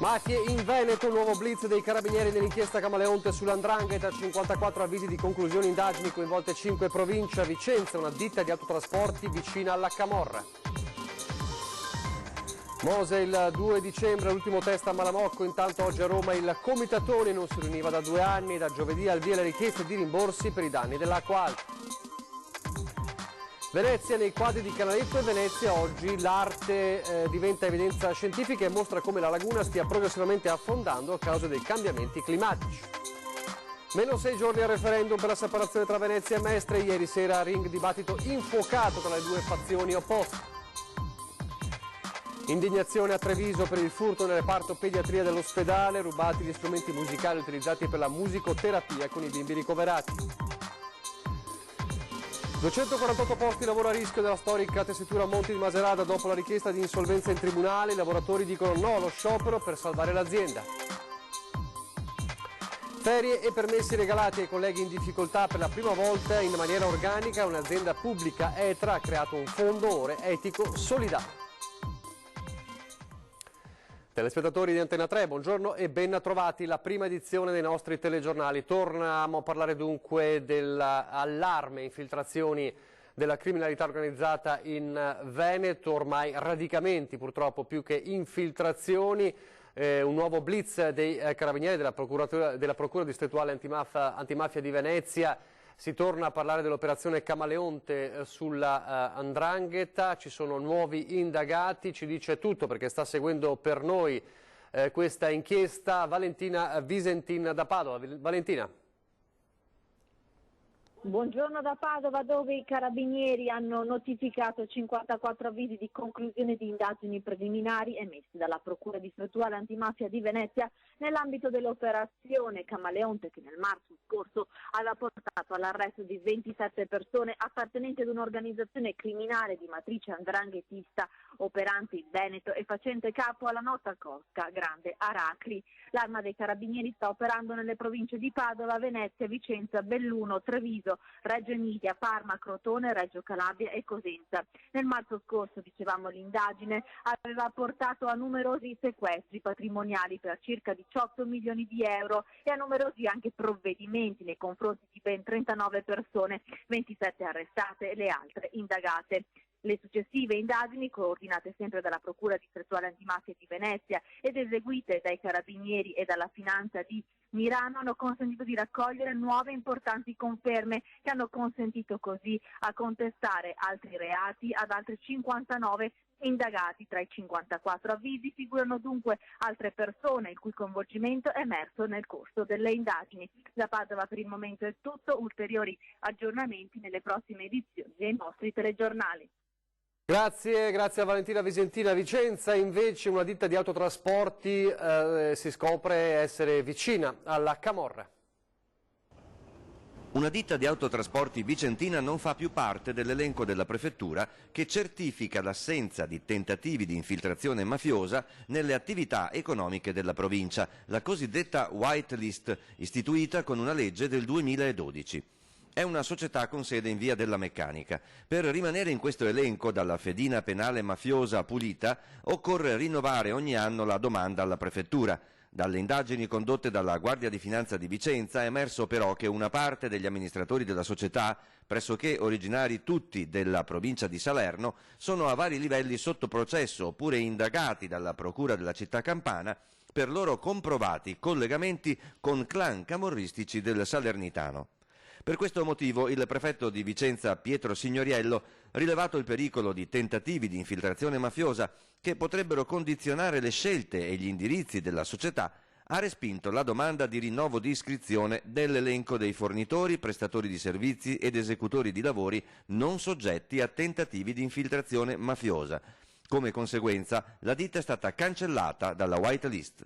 Mafie in Veneto, nuovo blitz dei carabinieri nell'inchiesta Camaleonte sull''ndrangheta, 54 avvisi di conclusione indagini, coinvolte 5 province. A Vicenza, una ditta di autotrasporti vicina alla Camorra. Mose il 2 dicembre, l'ultimo test a Malamocco, intanto oggi a Roma il Comitatone non si riuniva da 2 anni, da giovedì al via le richieste di rimborsi per i danni dell'acqua alta. Venezia, nei quadri di Canaletto e Venezia oggi l'arte diventa evidenza scientifica e mostra come la laguna stia progressivamente affondando a causa dei cambiamenti climatici. Meno 6 giorni al referendum per la separazione tra Venezia e Mestre, ieri sera ring dibattito infuocato tra le due fazioni opposte. Indignazione a Treviso per il furto nel reparto pediatria dell'ospedale, rubati gli strumenti musicali utilizzati per la musicoterapia con i bimbi ricoverati. 248 posti di lavoro a rischio della storica tessitura Monti di Macerata dopo la richiesta di insolvenza in tribunale. I lavoratori dicono no allo sciopero per salvare l'azienda. Ferie e permessi regalati ai colleghi in difficoltà per la prima volta in maniera organica. Un'azienda pubblica, ETRA, ha creato un fondo ore etico solidario. Telespettatori di Antena 3, buongiorno e ben trovati. La prima edizione dei nostri telegiornali. Torniamo a parlare dunque dell'allarme infiltrazioni della criminalità organizzata in Veneto, ormai radicamenti purtroppo più che infiltrazioni. Un nuovo blitz dei carabinieri della Procura Distrettuale Antimafia di Venezia. Si torna a parlare dell'operazione Camaleonte sulla 'ndrangheta, ci sono nuovi indagati, ci dice tutto perché sta seguendo per noi questa inchiesta Valentina Visentin da Padova. Valentina. Buongiorno da Padova, dove i carabinieri hanno notificato 54 avvisi di conclusione di indagini preliminari emessi dalla Procura Distrettuale Antimafia di Venezia nell'ambito dell'operazione Camaleonte, che nel marzo scorso aveva portato all'arresto di 27 persone appartenenti ad un'organizzazione criminale di matrice 'ndranghetista operante in Veneto e facente capo alla nota cosca Grande Aracri. L'arma dei carabinieri sta operando nelle province di Padova, Venezia, Vicenza, Belluno, Treviso, Reggio Emilia, Parma, Crotone, Reggio Calabria e Cosenza. Nel marzo scorso, dicevamo, l'indagine aveva portato a numerosi sequestri patrimoniali per circa 18 milioni di euro e a numerosi anche provvedimenti nei confronti di ben 39 persone, 27 arrestate e le altre indagate. Le successive indagini, coordinate sempre dalla Procura Distrettuale Antimafia di Venezia ed eseguite dai Carabinieri e dalla Finanza di Milano, hanno consentito di raccogliere nuove importanti conferme che hanno consentito così a contestare altri reati ad altri 59 indagati. Tra i 54 avvisi figurano dunque altre persone il cui coinvolgimento è emerso nel corso delle indagini. Da Padova per il momento è tutto, ulteriori aggiornamenti nelle prossime edizioni dei nostri telegiornali. Grazie a Valentina Visentina. A Vicenza invece una ditta di autotrasporti si scopre essere vicina alla Camorra. Una ditta di autotrasporti vicentina non fa più parte dell'elenco della prefettura che certifica l'assenza di tentativi di infiltrazione mafiosa nelle attività economiche della provincia, la cosiddetta white list, istituita con una legge del 2012. È una società con sede in via della Meccanica. Per rimanere in questo elenco dalla fedina penale mafiosa pulita occorre rinnovare ogni anno la domanda alla prefettura. Dalle indagini condotte dalla Guardia di Finanza di Vicenza è emerso però che una parte degli amministratori della società, pressoché originari tutti della provincia di Salerno, sono a vari livelli sotto processo oppure indagati dalla Procura della città campana per loro comprovati collegamenti con clan camorristici del Salernitano. Per questo motivo il prefetto di Vicenza Pietro Signoriello, rilevato il pericolo di tentativi di infiltrazione mafiosa che potrebbero condizionare le scelte e gli indirizzi della società, ha respinto la domanda di rinnovo di iscrizione dell'elenco dei fornitori, prestatori di servizi ed esecutori di lavori non soggetti a tentativi di infiltrazione mafiosa. Come conseguenza, la ditta è stata cancellata dalla white list.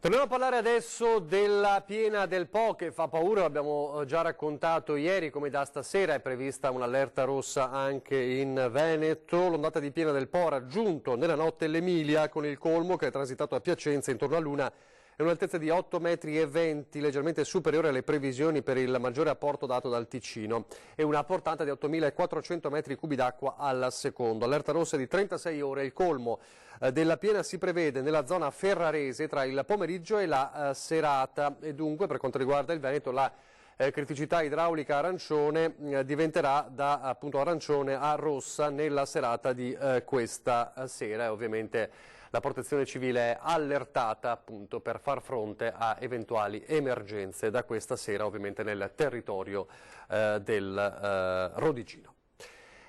Torniamo a parlare adesso della piena del Po che fa paura, l'abbiamo già raccontato ieri, come da stasera è prevista un'allerta rossa anche in Veneto. L'ondata di piena del Po ha raggiunto nella notte l'Emilia con il colmo che è transitato a Piacenza intorno a è un'altezza di 8,20 m, leggermente superiore alle previsioni per il maggiore apporto dato dal Ticino e una portata di 8.400 metri cubi d'acqua al secondo. Allerta rossa di 36 ore, il colmo della piena si prevede nella zona ferrarese tra il pomeriggio e la serata e dunque per quanto riguarda il Veneto la criticità idraulica arancione diventerà da appunto arancione a rossa nella serata di questa sera e ovviamente la protezione civile è allertata appunto per far fronte a eventuali emergenze da questa sera ovviamente nel territorio del Rodigino.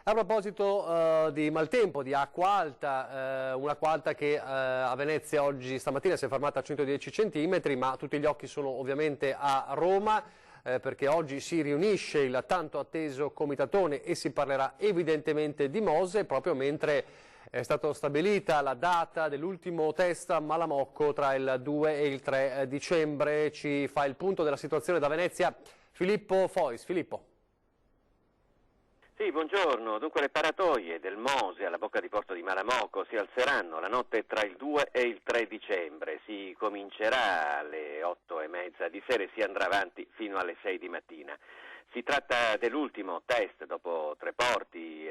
A proposito di maltempo, di acqua alta, un'acqua alta che a Venezia oggi stamattina si è fermata a 110 cm, ma tutti gli occhi sono ovviamente a Roma perché oggi si riunisce il tanto atteso comitatone e si parlerà evidentemente di Mose proprio mentre è stata stabilita la data dell'ultimo test a Malamocco tra il 2 e il 3 dicembre. Ci fa il punto della situazione da Venezia Filippo Fois. Filippo. Sì, buongiorno. Dunque le paratoie del Mose alla bocca di porto di Malamocco si alzeranno la notte tra il 2 e il 3 dicembre. Si comincerà alle 8:30 di sera e si andrà avanti fino alle 6 di mattina. Si tratta dell'ultimo test dopo Treporti,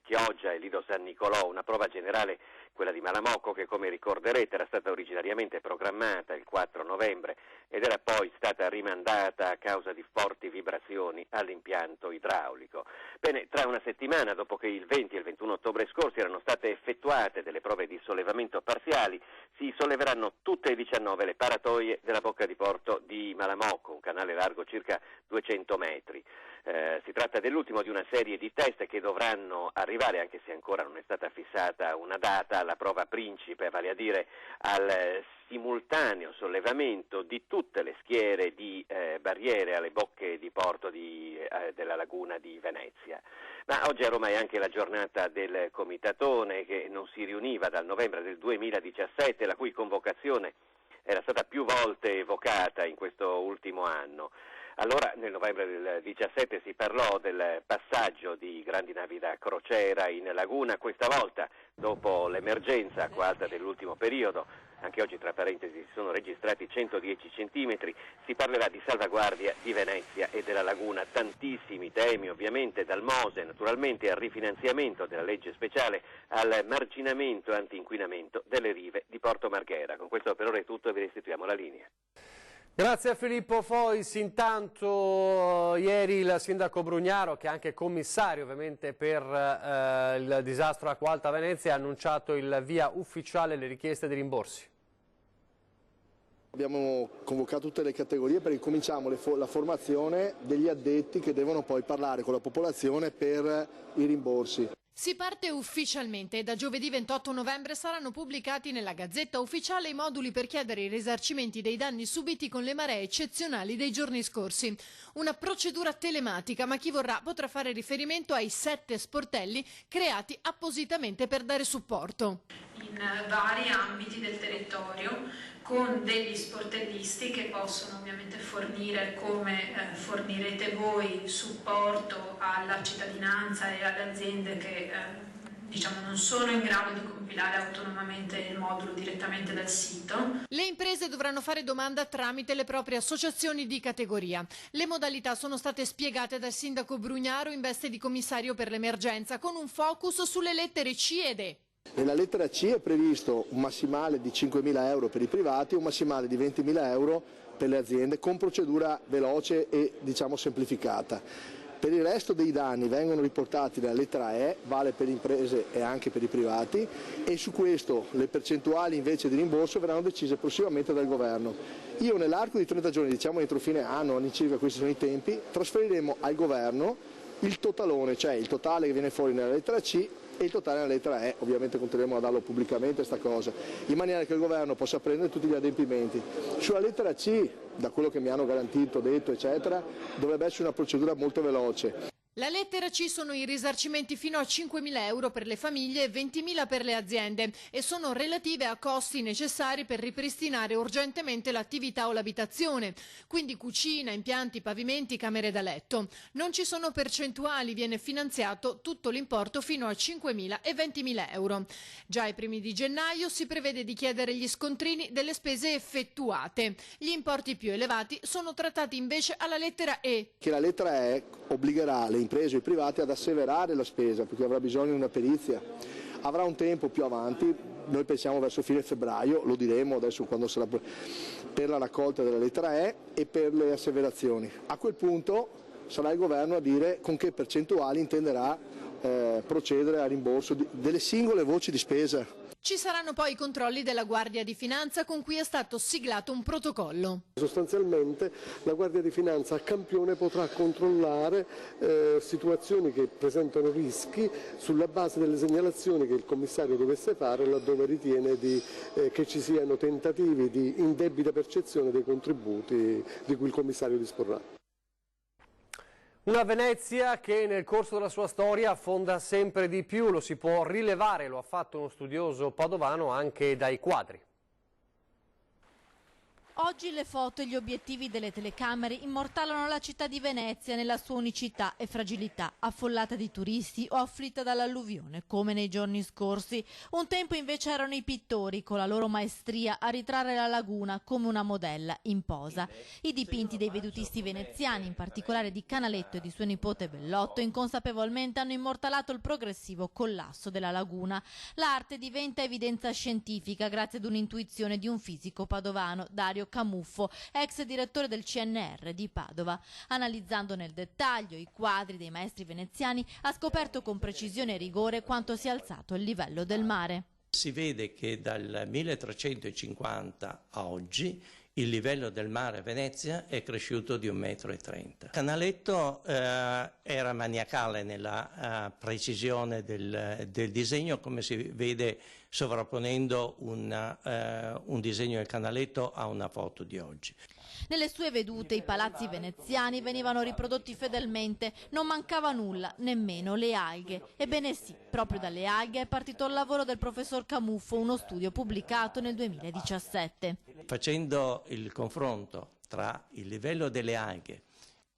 Chioggia e Lido San Nicolò, una prova generale, quella di Malamocco, che come ricorderete era stata originariamente programmata il 4 novembre ed era poi stata rimandata a causa di forti vibrazioni all'impianto idraulico. Bene, tra una settimana, dopo che il 20 e il 21 ottobre scorsi erano state effettuate delle prove di sollevamento parziali, si solleveranno tutte e 19 le paratoie della bocca di porto di Malamocco, un canale largo circa 200 metri. Si tratta dell'ultimo di una serie di test che dovranno arrivare, anche se ancora non è stata fissata una data, alla prova principe, vale a dire al simultaneo sollevamento di tutte le schiere di barriere alle bocche di porto della laguna di Venezia. Ma oggi a Roma è anche la giornata del comitatone che non si riuniva dal novembre del 2017, la cui convocazione era stata più volte evocata in questo ultimo anno. Allora nel novembre del 17 si parlò del passaggio di grandi navi da crociera in laguna, questa volta dopo l'emergenza acqua alta dell'ultimo periodo, anche oggi tra parentesi si sono registrati 110 centimetri, si parlerà di salvaguardia di Venezia e della laguna, tantissimi temi ovviamente, dal Mose naturalmente al rifinanziamento della legge speciale al marginamento e antinquinamento delle rive di Porto Marghera. Con questo per ora è tutto e vi restituiamo la linea. Grazie a Filippo Fois. Intanto ieri il sindaco Brugnaro, che è anche commissario ovviamente per il disastro acqua alta a Venezia, ha annunciato il via ufficiale alle richieste di rimborsi. Abbiamo convocato tutte le categorie perché cominciamo la formazione degli addetti che devono poi parlare con la popolazione per i rimborsi. Si parte ufficialmente e da giovedì 28 novembre saranno pubblicati nella Gazzetta Ufficiale i moduli per chiedere i risarcimenti dei danni subiti con le maree eccezionali dei giorni scorsi. Una procedura telematica, ma chi vorrà potrà fare riferimento ai 7 sportelli creati appositamente per dare supporto. In vari ambiti del territorio, con degli sportellisti che possono ovviamente fornire, come fornirete voi, supporto alla cittadinanza e alle aziende che non sono in grado di compilare autonomamente il modulo direttamente dal sito. Le imprese dovranno fare domanda tramite le proprie associazioni di categoria. Le modalità sono state spiegate dal sindaco Brugnaro in veste di commissario per l'emergenza, con un focus sulle lettere C ed E. Nella lettera C è previsto un massimale di 5.000 euro per i privati e un massimale di 20.000 euro per le aziende, con procedura veloce e semplificata. Per il resto dei danni vengono riportati nella lettera E, vale per le imprese e anche per i privati, e su questo le percentuali invece di rimborso verranno decise prossimamente dal governo. Io nell'arco di 30 giorni, entro fine anno, all'incirca questi sono i tempi, trasferiremo al governo il totalone, cioè il totale che viene fuori nella lettera C e il totale nella lettera E. Ovviamente continueremo a darlo pubblicamente sta cosa, in maniera che il governo possa prendere tutti gli adempimenti. Sulla lettera C, da quello che mi hanno garantito, detto eccetera, dovrebbe essere una procedura molto veloce. La lettera C sono i risarcimenti fino a 5.000 euro per le famiglie e 20.000 per le aziende e sono relative a costi necessari per ripristinare urgentemente l'attività o l'abitazione, quindi cucina, impianti, pavimenti, camere da letto. Non ci sono percentuali, viene finanziato tutto l'importo fino a 5.000 e 20.000 euro. Già ai primi di gennaio si prevede di chiedere gli scontrini delle spese effettuate. Gli importi più elevati sono trattati invece alla lettera E. Che la lettera E obbligherà le imprese e i privati ad asseverare la spesa perché avrà bisogno di una perizia, avrà un tempo più avanti, noi pensiamo verso fine febbraio, lo diremo adesso quando sarà per la raccolta della lettera E e per le asseverazioni. A quel punto sarà il governo a dire con che percentuali intenderà procedere al rimborso delle singole voci di spesa. Ci saranno poi i controlli della Guardia di Finanza con cui è stato siglato un protocollo. Sostanzialmente la Guardia di Finanza a campione potrà controllare situazioni che presentano rischi sulla base delle segnalazioni che il commissario dovesse fare laddove ritiene che ci siano tentativi di indebita percezione dei contributi di cui il commissario disporrà. Una Venezia che nel corso della sua storia affonda sempre di più, lo si può rilevare, lo ha fatto uno studioso padovano anche dai quadri. Oggi le foto e gli obiettivi delle telecamere immortalano la città di Venezia nella sua unicità e fragilità, affollata di turisti o afflitta dall'alluvione, come nei giorni scorsi. Un tempo invece erano i pittori, con la loro maestria, a ritrarre la laguna come una modella in posa. I dipinti dei vedutisti veneziani, in particolare di Canaletto e di suo nipote Bellotto, inconsapevolmente hanno immortalato il progressivo collasso della laguna. L'arte diventa evidenza scientifica grazie ad un'intuizione di un fisico padovano, Dario Camuffo, ex direttore del CNR di Padova. Analizzando nel dettaglio i quadri dei maestri veneziani, ha scoperto con precisione e rigore quanto sia alzato il livello del mare. Si vede che dal 1350 a oggi il livello del mare a Venezia è cresciuto di 1,30 m. Canaletto era maniacale nella precisione del disegno, come si vede sovrapponendo un disegno del Canaletto a una foto di oggi. Nelle sue vedute i palazzi veneziani venivano riprodotti fedelmente, non mancava nulla, nemmeno le alghe. Ebbene sì, proprio dalle alghe è partito il lavoro del professor Camuffo, uno studio pubblicato nel 2017. Facendo il confronto tra il livello delle alghe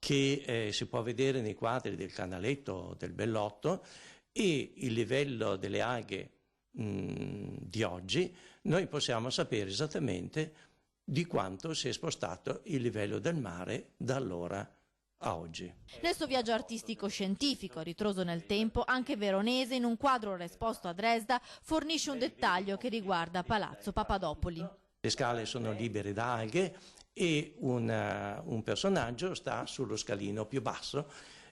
che si può vedere nei quadri del Canaletto o del Bellotto e il livello delle alghe di oggi, noi possiamo sapere esattamente di quanto si è spostato il livello del mare da allora a oggi. Nel suo viaggio artistico-scientifico, ritroso nel tempo, anche veronese, in un quadro esposto a Dresda, fornisce un dettaglio che riguarda Palazzo Papadopoli. Le scale sono libere da alghe e un personaggio sta sullo scalino più basso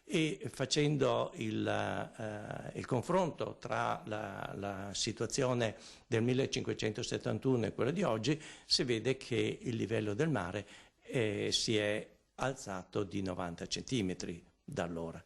e facendo il confronto tra la situazione del 1571 e quella di oggi si vede che il livello del mare si è alzato di 90 centimetri da allora.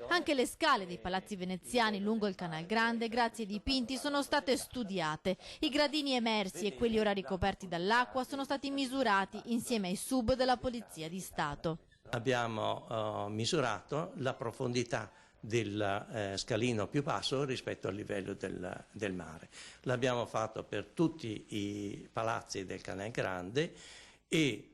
Anche le scale dei palazzi veneziani lungo il Canal Grande, grazie ai dipinti, sono state studiate. I gradini emersi e quelli ora ricoperti dall'acqua sono stati misurati insieme ai sub della Polizia di Stato. Abbiamo misurato la profondità del scalino più basso rispetto al livello del mare. L'abbiamo fatto per tutti i palazzi del Canal Grande e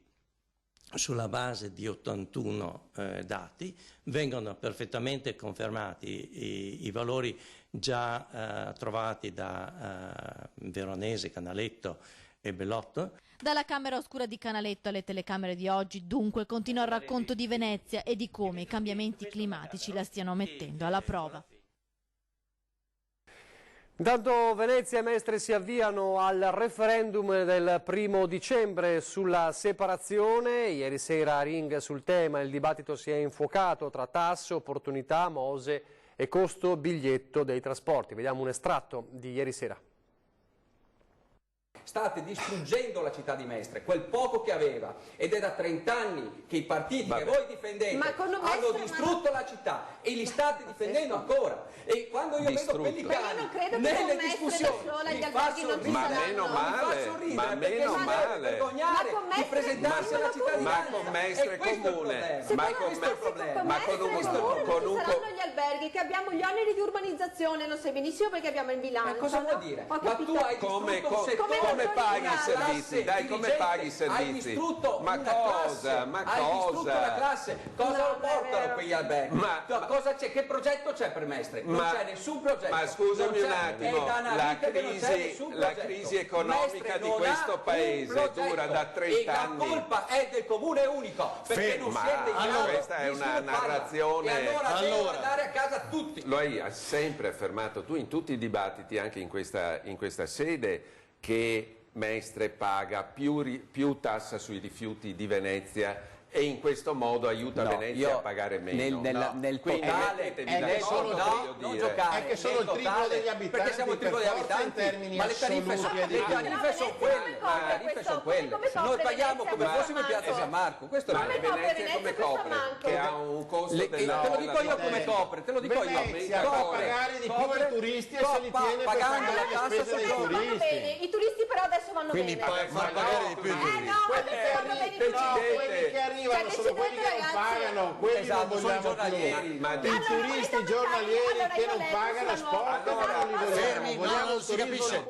sulla base di 81 dati vengono perfettamente confermati i valori già trovati da Veronese, Canaletto e Bellotto. Dalla camera oscura di Canaletto alle telecamere di oggi, dunque, continua il racconto di Venezia e di come i cambiamenti climatici la stiano mettendo alla prova. Intanto Venezia e Mestre si avviano al referendum del 1° dicembre sulla separazione. Ieri sera a Ring sul tema il dibattito si è infuocato tra tasse, opportunità, mose e costo biglietto dei trasporti. Vediamo un estratto di ieri sera. State distruggendo la città di Mestre, quel poco che aveva, ed è da 30 anni che i partiti che voi difendete hanno distrutto la città e li state difendendo ancora. E quando io vedo quelli cani nelle discussioni mi fa sorridere, ma meno male, vergognare di presentarsi alla cittadinanza. Ma con Mestre Comune, con un saranno gli alberghi che abbiamo gli oneri di urbanizzazione, lo sai benissimo perché abbiamo il bilancio. Cosa vuol dire? Ma tu hai come paghi i servizi? Dai, come paghi i servizi? Ma cosa? Hai distrutto la classe. Cosa portano quegli alberghi? Cosa c'è? Che progetto c'è per Mestre? Non c'è nessun progetto. Ma scusami un attimo, la crisi economica di questo paese dura da 30 anni. La colpa è del comune unico, perché non siete in grado questa è una narrazione. E allora devono andare a casa tutti. Lo hai sempre affermato tu in tutti i dibattiti, anche in questa sede, che Mestre paga più tassa sui rifiuti di Venezia e in questo modo aiuta Venezia a pagare meno. Nel totale non giocare. È che sono il triplo degli abitanti, perché siamo il triplo degli abitanti, ma le tariffe sono quelle. Noi paghiamo come fossimo in Piazza San Marco. Questo ma Venezia come copre? Che ha un costo te lo dico io come copre, te lo dico io. Venezia fa pagare di più ai turisti e se li tiene per pagare la spesa dei turisti. I turisti però adesso vanno bene. Quindi far pagare di più i turisti. Quelli che arrivano sono quelli che non pagano, quelli non vogliamo più. Ma dei turisti giornalieri che non pagano sport, non vogliamo il turismo.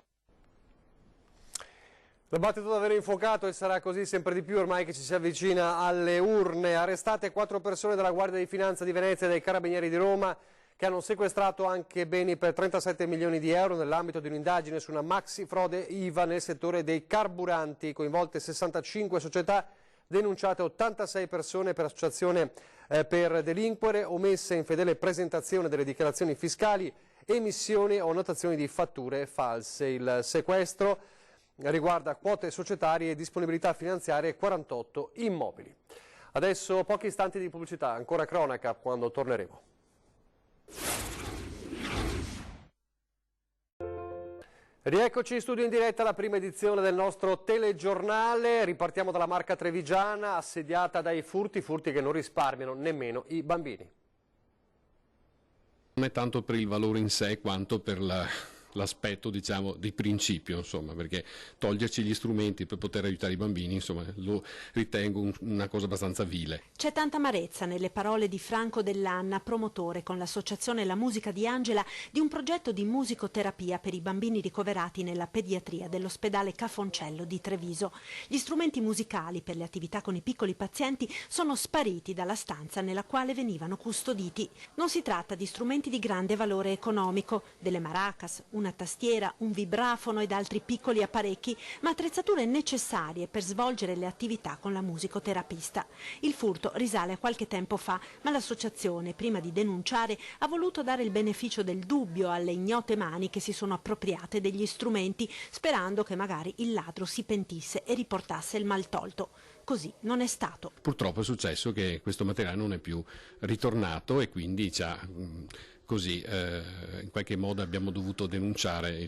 La battito davvero infuocato e sarà così sempre di più ormai che ci si avvicina alle urne. Arrestate 4 persone della Guardia di Finanza di Venezia e dei Carabinieri di Roma che hanno sequestrato anche beni per 37 milioni di euro nell'ambito di un'indagine su una maxi frode IVA nel settore dei carburanti. Coinvolte 65 società, denunciate 86 persone per associazione per delinquere, omessa infedele presentazione delle dichiarazioni fiscali, emissione o notazioni di fatture false. Il sequestro riguarda quote societarie e disponibilità finanziarie e 48 immobili. Adesso pochi istanti di pubblicità, ancora cronaca quando torneremo. Rieccoci in studio in diretta alla prima edizione del nostro telegiornale. Ripartiamo dalla Marca trevigiana, assediata dai furti che non risparmiano nemmeno i bambini. Non è tanto per il valore in sé quanto per l'aspetto, diciamo, di principio, insomma, perché toglierci gli strumenti per poter aiutare i bambini, insomma, lo ritengo una cosa abbastanza vile. C'è tanta amarezza nelle parole di Franco Dell'Anna, promotore con l'associazione La Musica di Angela di un progetto di musicoterapia per i bambini ricoverati nella pediatria dell'ospedale Cafoncello di Treviso. Gli strumenti musicali per le attività con i piccoli pazienti sono spariti dalla stanza nella quale venivano custoditi. Non si tratta di strumenti di grande valore economico, delle maracas, una tastiera, un vibrafono ed altri piccoli apparecchi, ma attrezzature necessarie per svolgere le attività con la musicoterapista. Il furto risale a qualche tempo fa, ma l'associazione, prima di denunciare, ha voluto dare il beneficio del dubbio alle ignote mani che si sono appropriate degli strumenti, sperando che magari il ladro si pentisse e riportasse il maltolto. Così non è stato. Purtroppo è successo che questo materiale non è più ritornato e quindi così in qualche modo abbiamo dovuto denunciare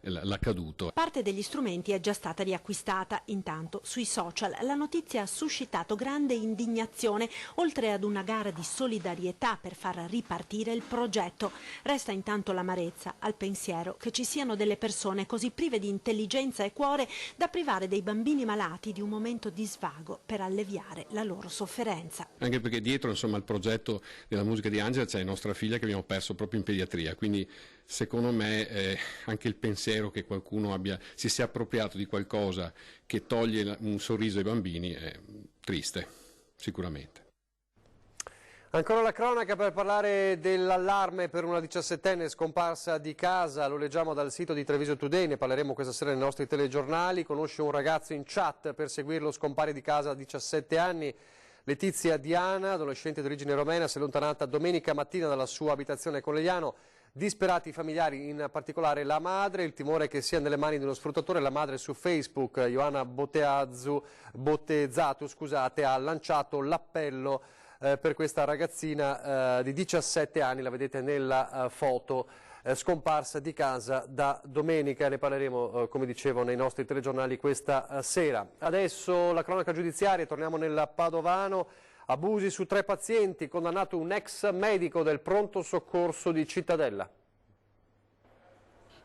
l'accaduto. Parte degli strumenti è già stata riacquistata. Intanto sui social la notizia ha suscitato grande indignazione, oltre ad una gara di solidarietà per far ripartire il progetto. Resta intanto l'amarezza al pensiero che ci siano delle persone così prive di intelligenza e cuore da privare dei bambini malati di un momento di svago per alleviare la loro sofferenza. Anche perché dietro, insomma, al progetto della Musica di Angela c'è nostra figlia che abbiamo perso proprio in pediatria, quindi secondo me anche il pensiero che qualcuno si sia appropriato di qualcosa che toglie un sorriso ai bambini è triste, sicuramente. Ancora la cronaca per parlare dell'allarme per una 17enne scomparsa di casa, lo leggiamo dal sito di Treviso Today, ne parleremo questa sera nei nostri telegiornali. Conosce un ragazzo in chat, per seguirlo scompare di casa a 17 anni. Letizia Diana, adolescente di origine romena, si è allontanata domenica mattina dalla sua abitazione a Conegliano. Disperati i familiari, in particolare la madre, il timore che sia nelle mani di uno sfruttatore. La madre su Facebook, Ioanna Bottezzato, ha lanciato l'appello per questa ragazzina di 17 anni, la vedete nella foto scomparsa di casa da domenica. Ne parleremo, come dicevo, nei nostri telegiornali questa sera. Adesso la cronaca giudiziaria, torniamo nel Padovano. Abusi su 3 pazienti, condannato un ex medico del pronto soccorso di Cittadella.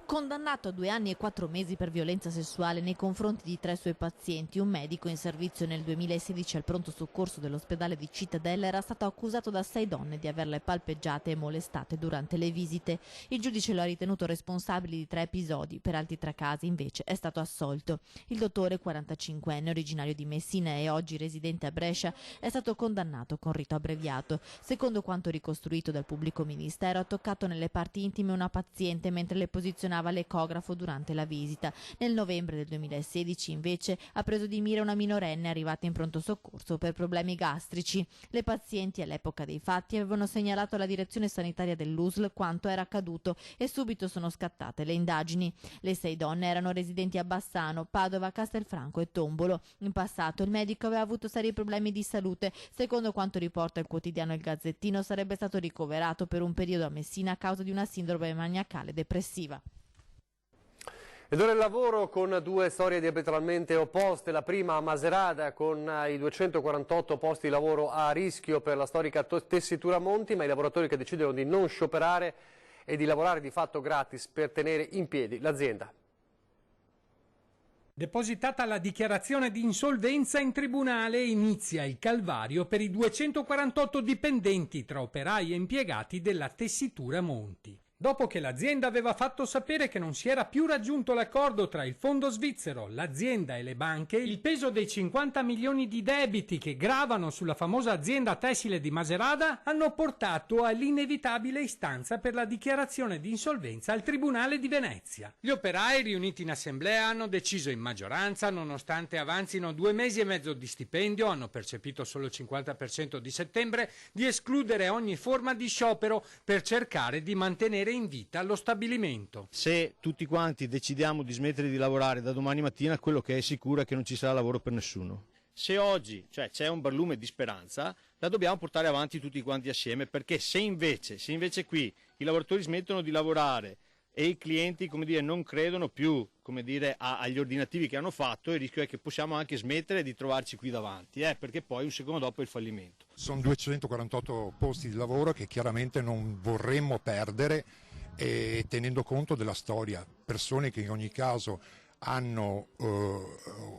Condannato a 2 anni e 4 mesi per violenza sessuale nei confronti di 3 suoi pazienti, un medico in servizio nel 2016 al pronto soccorso dell'ospedale di Cittadella era stato accusato da 6 donne di averle palpeggiate e molestate durante le visite. Il giudice lo ha ritenuto responsabile di 3 episodi, per altri 3 casi invece è stato assolto. Il dottore, 45enne, originario di Messina e oggi residente a Brescia, è stato condannato con rito abbreviato. Secondo quanto ricostruito dal pubblico ministero, ha toccato nelle parti intime una paziente mentre le posizionava l'ecografo durante la visita. Nel novembre del 2016 invece ha preso di mira una minorenne arrivata in pronto soccorso per problemi gastrici. Le pazienti all'epoca dei fatti avevano segnalato alla direzione sanitaria dell'USL quanto era accaduto e subito sono scattate le indagini. Le 6 donne erano residenti a Bassano, Padova, Castelfranco e Tombolo. In passato il medico aveva avuto seri problemi di salute. Secondo quanto riporta il quotidiano Il Gazzettino, sarebbe stato ricoverato per un periodo a Messina a causa di una sindrome maniacale depressiva. Ed ora il lavoro con 2 storie diametralmente opposte. La prima a Macerata con i 248 posti di lavoro a rischio per la storica tessitura Monti, ma i lavoratori che decidono di non scioperare e di lavorare di fatto gratis per tenere in piedi l'azienda. Depositata la dichiarazione di insolvenza in tribunale, inizia il calvario per i 248 dipendenti tra operai e impiegati della tessitura Monti. Dopo che l'azienda aveva fatto sapere che non si era più raggiunto l'accordo tra il fondo svizzero, l'azienda e le banche, il peso dei 50 milioni di debiti che gravano sulla famosa azienda tessile di Macerata hanno portato all'inevitabile istanza per la dichiarazione di insolvenza al Tribunale di Venezia. Gli operai riuniti in assemblea hanno deciso in maggioranza, nonostante avanzino 2 mesi e mezzo di stipendio, hanno percepito solo il 50% di settembre, di escludere ogni forma di sciopero per cercare di mantenere in vita lo stabilimento. Se tutti quanti decidiamo di smettere di lavorare da domani mattina, quello che è sicuro è che non ci sarà lavoro per nessuno. Se oggi c'è un barlume di speranza, la dobbiamo portare avanti tutti quanti assieme, perché se invece qui i lavoratori smettono di lavorare e i clienti, non credono più, agli ordinativi che hanno fatto, il rischio è che possiamo anche smettere di trovarci qui davanti, perché poi un secondo dopo è il fallimento. Sono 248 posti di lavoro che chiaramente non vorremmo perdere, e tenendo conto della storia, persone che in ogni caso hanno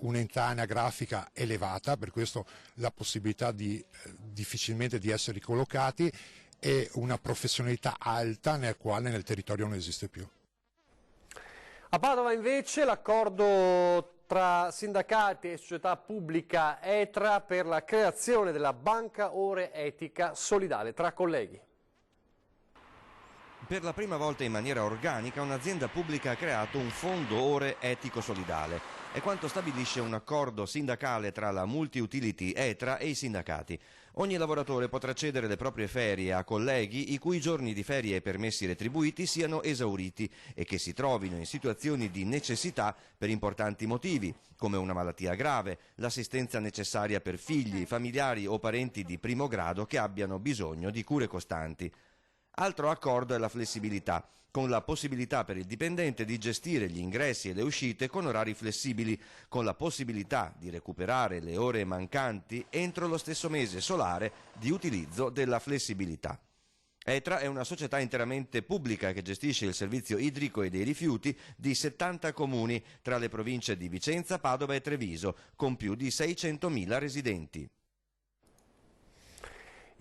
un'età anagrafica elevata, per questo la possibilità difficilmente di essere ricollocati, e una professionalità alta nel quale nel territorio non esiste più. A Padova invece l'accordo tra sindacati e società pubblica ETRA per la creazione della banca ore etica solidale tra colleghi. Per la prima volta in maniera organica un'azienda pubblica ha creato un fondo ore etico solidale. È quanto stabilisce un accordo sindacale tra la multi-utility ETRA e i sindacati. Ogni lavoratore potrà cedere le proprie ferie a colleghi i cui giorni di ferie e permessi retribuiti siano esauriti e che si trovino in situazioni di necessità per importanti motivi, come una malattia grave, l'assistenza necessaria per figli, familiari o parenti di primo grado che abbiano bisogno di cure costanti. Altro accordo è la flessibilità, con la possibilità per il dipendente di gestire gli ingressi e le uscite con orari flessibili, con la possibilità di recuperare le ore mancanti entro lo stesso mese solare di utilizzo della flessibilità. ETRA è una società interamente pubblica che gestisce il servizio idrico e dei rifiuti di 70 comuni tra le province di Vicenza, Padova e Treviso, con più di 600.000 residenti.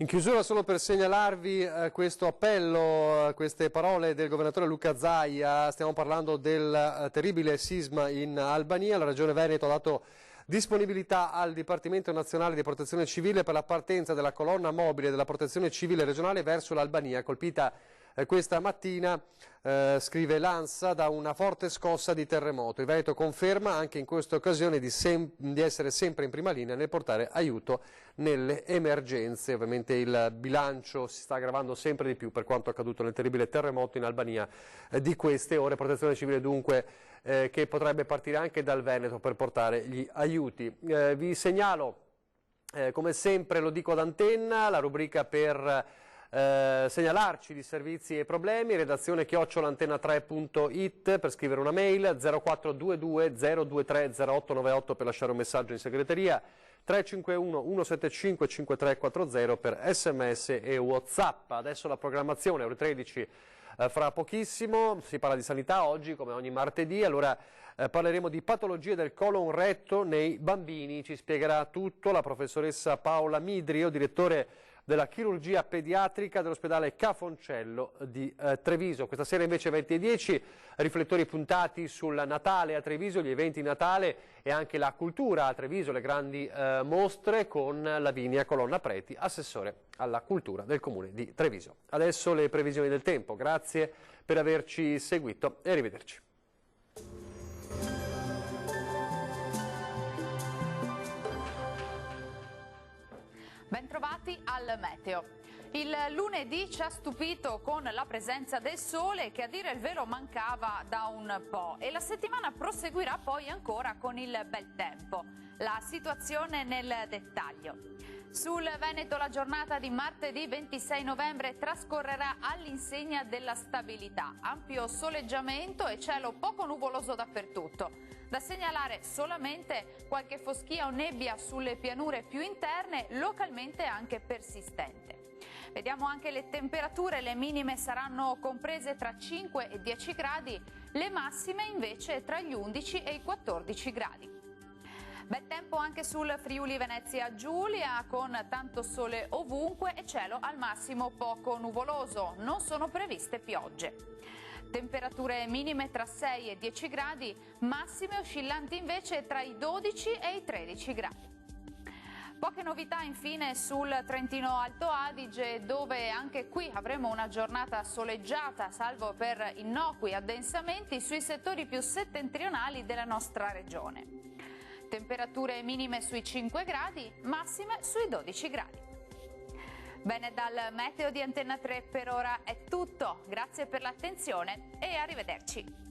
In chiusura, solo per segnalarvi questo appello, queste parole del governatore Luca Zaia. Stiamo parlando del terribile sisma in Albania. La Regione Veneto ha dato disponibilità al Dipartimento Nazionale di Protezione Civile per la partenza della colonna mobile della Protezione Civile regionale verso l'Albania, colpita questa mattina, scrive l'ANSA, da una forte scossa di terremoto. Il Veneto conferma anche in questa occasione di essere sempre in prima linea nel portare aiuto nelle emergenze. Ovviamente il bilancio si sta aggravando sempre di più per quanto accaduto nel terribile terremoto in Albania di queste ore. Protezione Civile dunque che potrebbe partire anche dal Veneto per portare gli aiuti. Vi segnalo, come sempre lo dico ad antenna, la rubrica per segnalarci di servizi e problemi, redazione @antena3.it per scrivere una mail, 0422 023 0898 per lasciare un messaggio in segreteria, 351 175 5340 per sms e WhatsApp. Adesso la programmazione, ore 13 fra pochissimo, si parla di sanità oggi come ogni martedì, allora parleremo di patologie del colon retto nei bambini, ci spiegherà tutto la professoressa Paola Midrio, direttore della chirurgia pediatrica dell'ospedale Cafoncello di Treviso. Questa sera invece 20:10, riflettori puntati sul Natale a Treviso, gli eventi di Natale e anche la cultura a Treviso, le grandi mostre con Lavinia Colonna Preti, assessore alla cultura del comune di Treviso. Adesso le previsioni del tempo, grazie per averci seguito e arrivederci. Bentrovati al meteo. Il lunedì ci ha stupito con la presenza del sole che a dire il vero mancava da un po' e la settimana proseguirà poi ancora con il bel tempo. La situazione nel dettaglio. Sul Veneto la giornata di martedì 26 novembre trascorrerà all'insegna della stabilità, ampio soleggiamento e cielo poco nuvoloso dappertutto. Da segnalare solamente qualche foschia o nebbia sulle pianure più interne, localmente anche persistente. Vediamo anche le temperature, le minime saranno comprese tra 5 e 10 gradi, le massime invece tra gli 11 e i 14 gradi. Bel tempo anche sul Friuli Venezia Giulia, con tanto sole ovunque e cielo al massimo poco nuvoloso, non sono previste piogge. Temperature minime tra 6 e 10 gradi, massime oscillanti invece tra i 12 e i 13 gradi. Poche novità infine sul Trentino Alto Adige, dove anche qui avremo una giornata soleggiata, salvo per innocui addensamenti sui settori più settentrionali della nostra regione. Temperature minime sui 5 gradi, massime sui 12 gradi. Bene, dal meteo di Antenna 3 per ora è tutto. Grazie per l'attenzione e arrivederci.